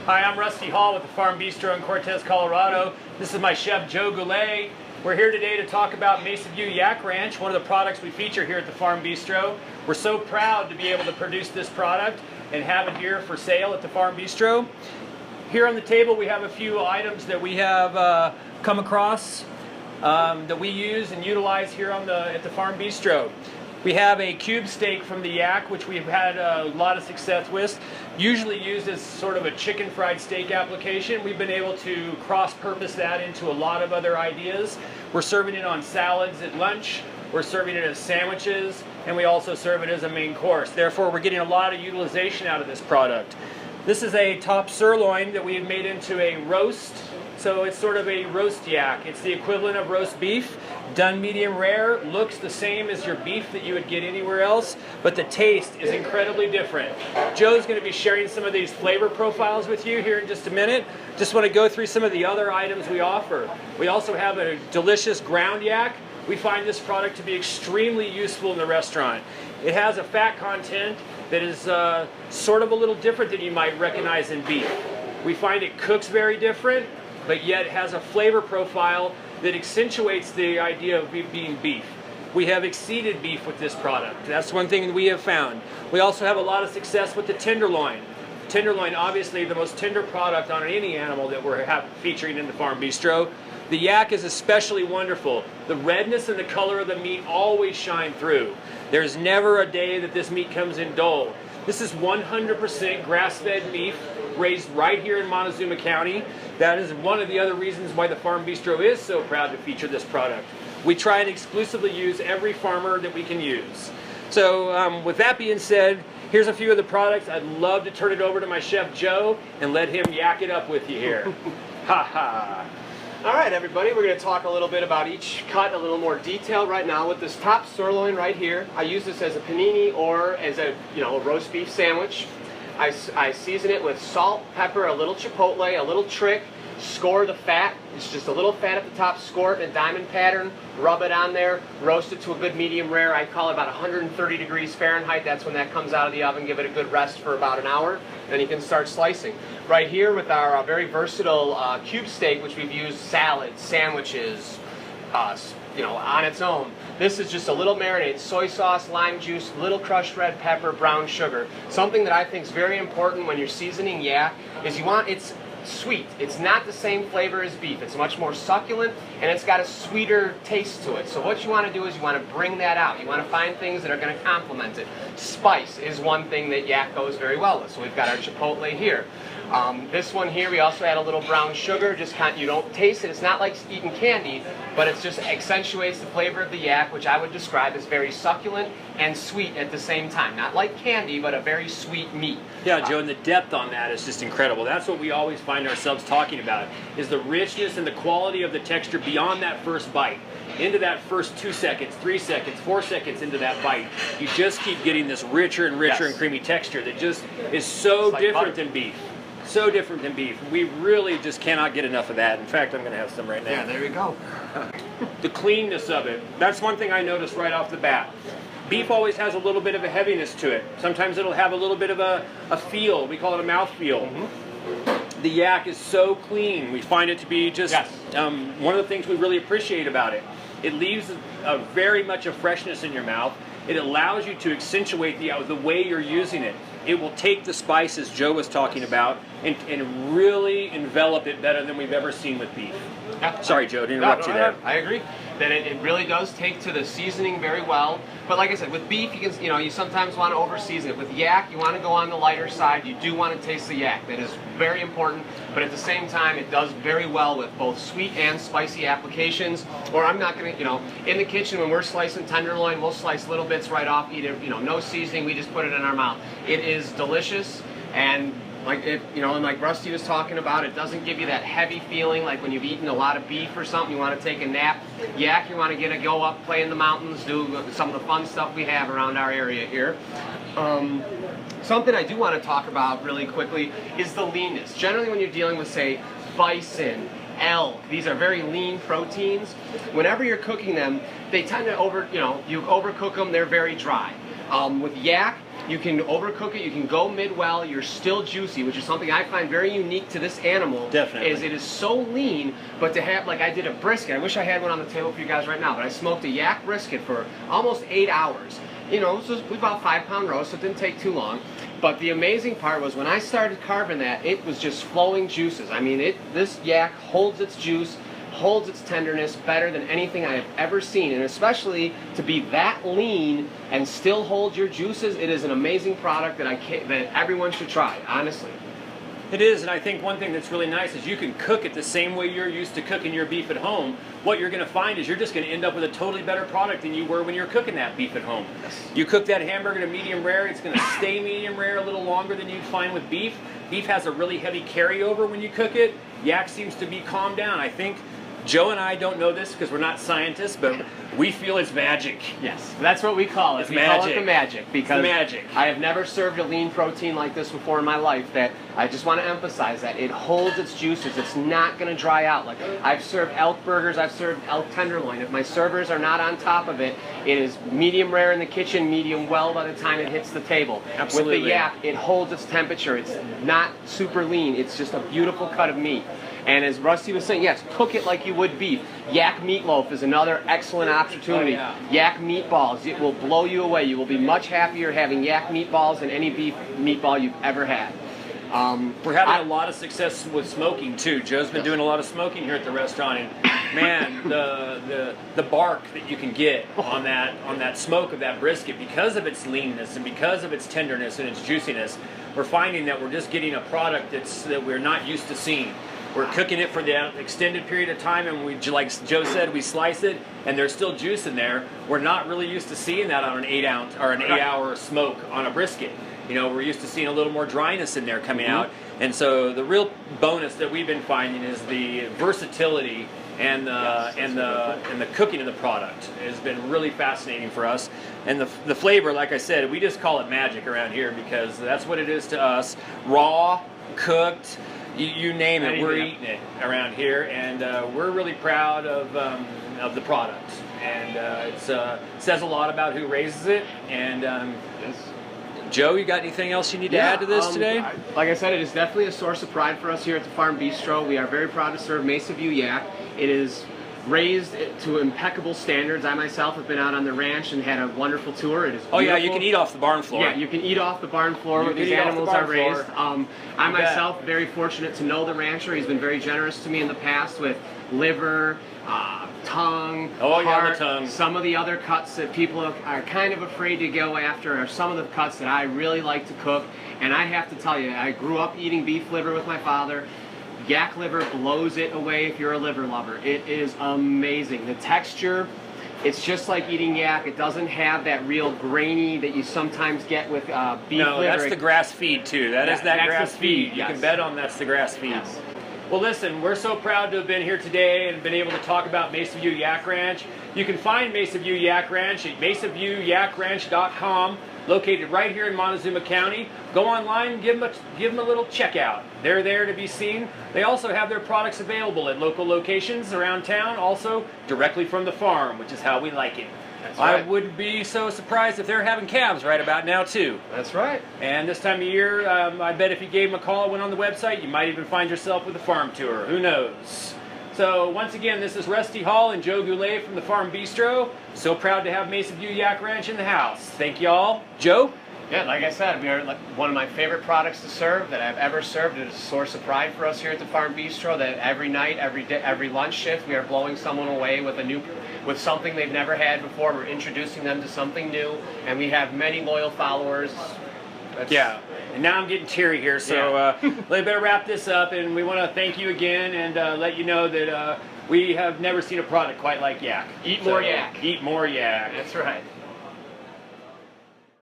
Hi, I'm Rusty Hall with the Farm Bistro in Cortez, Colorado. This is my chef, Joe Goulet. We're here today to talk about Mesa View Yak Ranch, one of the products we feature here at the Farm Bistro. We're so proud to be able to produce this product and have it here for sale at the Farm Bistro. Here on the table we have a few items that we have come across that we use and utilize here at the Farm Bistro. We have a cube steak from the yak, which we've had a lot of success with. Usually used as sort of a chicken fried steak application. We've been able to cross-purpose that into a lot of other ideas. We're serving it on salads at lunch, we're serving it as sandwiches, and we also serve it as a main course. Therefore, we're getting a lot of utilization out of this product. This is a top sirloin that we've made into a roast. So it's sort of a roast yak. It's the equivalent of roast beef, done medium rare, looks the same as your beef that you would get anywhere else, but the taste is incredibly different. Joe's going to be sharing some of these flavor profiles with you here in just a minute. Just want to go through some of the other items we offer. We also have a delicious ground yak. We find this product to be extremely useful in the restaurant. It has a fat content that is sort of a little different than you might recognize in beef. We find it cooks very different, but yet has a flavor profile that accentuates the idea of being beef. We have exceeded beef with this product. That's one thing we have found. We also have a lot of success with the tenderloin. Tenderloin, obviously the most tender product on any animal that we're featuring in the Farm Bistro. The yak is especially wonderful. The redness and the color of the meat always shine through. There's never a day that this meat comes in dull. This is 100% grass-fed beef raised right here in Montezuma County. That is one of the other reasons why the Farm Bistro is so proud to feature this product. We try and exclusively use every farmer that we can use. So with that being said, here's a few of the products. I'd love to turn it over to my chef Joe and let him yak it up with you here. Ha ha. All right, everybody, we're going to talk a little bit about each cut in a little more detail right now. With this top sirloin right here, I use this as a panini or as a roast beef sandwich. I season it with salt, pepper, a little chipotle, a little trick, score the fat. It's just a little fat at the top, score it in a diamond pattern, rub it on there, roast it to a good medium rare. I call it about 130 degrees Fahrenheit. That's when that comes out of the oven. Give it a good rest for about an hour. Then you can start slicing. Right here with our very versatile cube steak, which we've used salads, sandwiches, on its own. This is just a little marinade, soy sauce, lime juice, little crushed red pepper, brown sugar. Something that I think is very important when you're seasoning yak is it's sweet. It's not the same flavor as beef. It's much more succulent and it's got a sweeter taste to it. So what you want to do is you want to bring that out. You want to find things that are going to complement it. Spice is one thing that yak goes very well with. So we've got our chipotle here. This one here, we also add a little brown sugar. You don't taste it. It's not like eating candy, but it just accentuates the flavor of the yak, which I would describe as very succulent and sweet at the same time. Not like candy, but a very sweet meat. Yeah, Joe, and the depth on that is just incredible. That's what we always find ourselves talking about, is the richness and the quality of the texture beyond that first bite. Into that first 2 seconds, 3 seconds, 4 seconds into that bite, you just keep getting this richer and richer and creamy texture that just is so different than beef. So different than beef. We really just cannot get enough of that. In fact, I'm going to have some right now. Yeah, there you go. The cleanness of it. That's one thing I noticed right off the bat. Beef always has a little bit of a heaviness to it. Sometimes it'll have a little bit of a feel. We call it a mouth feel. The yak is so clean. We find it to be just one of the things we really appreciate about it. It leaves very much a freshness in your mouth. It allows you to accentuate the way you're using it. It will take the spices Joe was talking about and really envelop it better than we've ever seen with beef. Yeah. Sorry, Joe, to interrupt you there. I agree that it really does take to the seasoning very well. But like I said, with beef, you sometimes want to over-season it. With yak, you want to go on the lighter side. You do want to taste the yak. That is very important. But at the same time, it does very well with both sweet and spicy applications. Or I'm not going to, in the kitchen when we're slicing tenderloin, we'll slice little bits right off, eat it, no seasoning. We just put it in our mouth. It is delicious, and like Rusty was talking about, it doesn't give you that heavy feeling like when you've eaten a lot of beef or something, you want to take a nap. Yak, you want to go up, play in the mountains, do some of the fun stuff we have around our area here. Something I do want to talk about really quickly is the leanness. Generally when you're dealing with, say, bison, elk, these are very lean proteins. Whenever you're cooking them, they tend to you overcook them, they're very dry. With yak, You can overcook it. You can go mid-well. You're still juicy, which is something I find very unique to this animal. Definitely. Is it is so lean, but to have, like I did a brisket. I wish I had one on the table for you guys right now, but I smoked a yak brisket for almost 8 hours. You know, it was about 5-pound roast, so it didn't take too long. But the amazing part was when I started carving that, it was just flowing juices. I mean, this yak holds its juice, holds its tenderness better than anything I have ever seen. And especially to be that lean and still hold your juices, it is an amazing product that that everyone should try, honestly. It is, and I think one thing that's really nice is you can cook it the same way you're used to cooking your beef at home. What you're going to find is you're just going to end up with a totally better product than you were when you're cooking that beef at home. Yes. You cook that hamburger to medium rare, it's going to stay medium rare a little longer than you'd find with beef. Beef has a really heavy carryover when you cook it. Yak seems to be calmed down. I think Joe and I don't know this because we're not scientists, but we feel it's magic. Yes, that's what we call it. It's we magic. call it the magic because it's magic. I have never served a lean protein like this before in my life. That I just want to emphasize that it holds its juices. It's not going to dry out. Like I've served elk burgers, I've served elk tenderloin. If my servers are not on top of it, it is medium rare in the kitchen, medium well by the time it hits the table. Absolutely. With the yak, it holds its temperature. It's not super lean. It's just a beautiful cut of meat. And as Rusty was saying, yes, cook it like you would beef. Yak meatloaf is another excellent opportunity. Oh, yeah. Yak meatballs, it will blow you away. You will be much happier having yak meatballs than any beef meatball you've ever had. We're having a lot of success with smoking too. Joe's been doing a lot of smoking here at the restaurant, and man, the bark that you can get on that smoke of that brisket, because of its leanness and because of its tenderness and its juiciness, we're finding that we're just getting a product that we're not used to seeing. We're cooking it for the extended period of time, and we, like Joe said, we slice it, and there's still juice in there. We're not really used to seeing that on an 8-ounce or an 8-hour smoke on a brisket. You know, we're used to seeing a little more dryness in there coming out, and so the real bonus that we've been finding is the versatility and the cooking of the product has been really fascinating for us. And the flavor, like I said, we just call it magic around here because that's what it is to us. Raw, cooked. You name it, we're eating it around here, and we're really proud of the product. And it says a lot about who raises it. And Yes. Joe, you got anything else you need to add to this today? Like I said, it is definitely a source of pride for us here at the Farm Bistro. We are very proud to serve Mesa View Yak. It is raised to impeccable standards. I myself have been out on the ranch and had a wonderful tour. It is beautiful. Oh yeah, you can eat off the barn floor. Yeah, you can eat off the barn floor where these animals are raised. I'm myself very fortunate to know the rancher. He's been very generous to me in the past with liver, tongue, heart. The tongue. Some of the other cuts that people are kind of afraid to go after are some of the cuts that I really like to cook. And I have to tell you, I grew up eating beef liver with my father. Yak liver blows it away if you're a liver lover. It is amazing. The texture, it's just like eating yak. It doesn't have that real grainy that you sometimes get with beef liver. No, that's the grass feed too. That's grass feed. You yes. can bet on that's the grass feed. Yes. Well, listen, we're so proud to have been here today and been able to talk about Mesa View Yak Ranch. You can find Mesa View Yak Ranch at mesaviewYakRanch.com, located right here in Montezuma County. Go online and give them a little checkout. They're there to be seen. They also have their products available at local locations around town, also directly from the farm, which is how we like it. That's right. I wouldn't be so surprised if they're having calves right about now too. That's right. And this time of year, I bet if you gave them a call and went on the website, you might even find yourself with a farm tour. Who knows? So once again, this is Rusty Hall and Joe Goulet from the Farm Bistro. So proud to have Mesa View Yak Ranch in the house. Thank y'all. Joe? Yeah, like I said, we are one of my favorite products to serve that I've ever served. It is a source of pride for us here at the Farm Bistro that every night, every day, every lunch shift, we are blowing someone away with something they've never had before. We're introducing them to something new, and we have many loyal followers. Yeah, and now I'm getting teary here, so we better wrap this up, and we want to thank you again and let you know that we have never seen a product quite like yak. Eat more yak. Eat more yak. That's right.